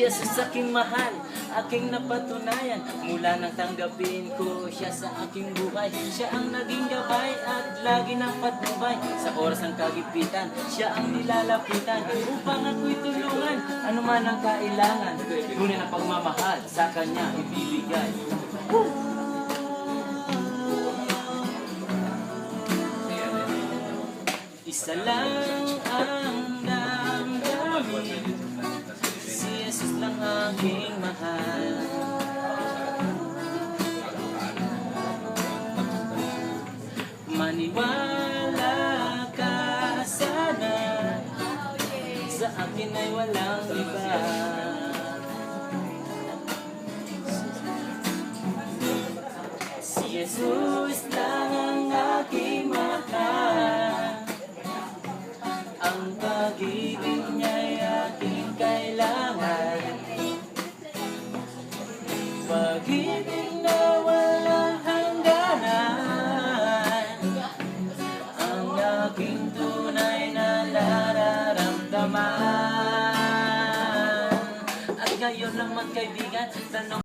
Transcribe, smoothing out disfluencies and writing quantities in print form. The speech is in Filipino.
Jesus aking mahal, aking napatunayan. Mula nang tanggapin ko siya sa aking buhay, siya ang naging gabay at lagi ng patnubay. Sa oras ng kagipitan, siya ang nilalapitan upang ako'y tulungan, ano man ang kailangan. Ngunit ang pagmamahal sa kanya ibibigay. Isa lang ang damdamin, si Jesus lang aking mahal. Maniwala ka sana, sa akin ay walang iba. Si Jesus lang ang aking mahal, ang pag-ibig niya'y aking kailangan. Pag-ibig na walang hangganan, ang aking tunay na nararamdaman. At ngayon naman kaibigan, tanong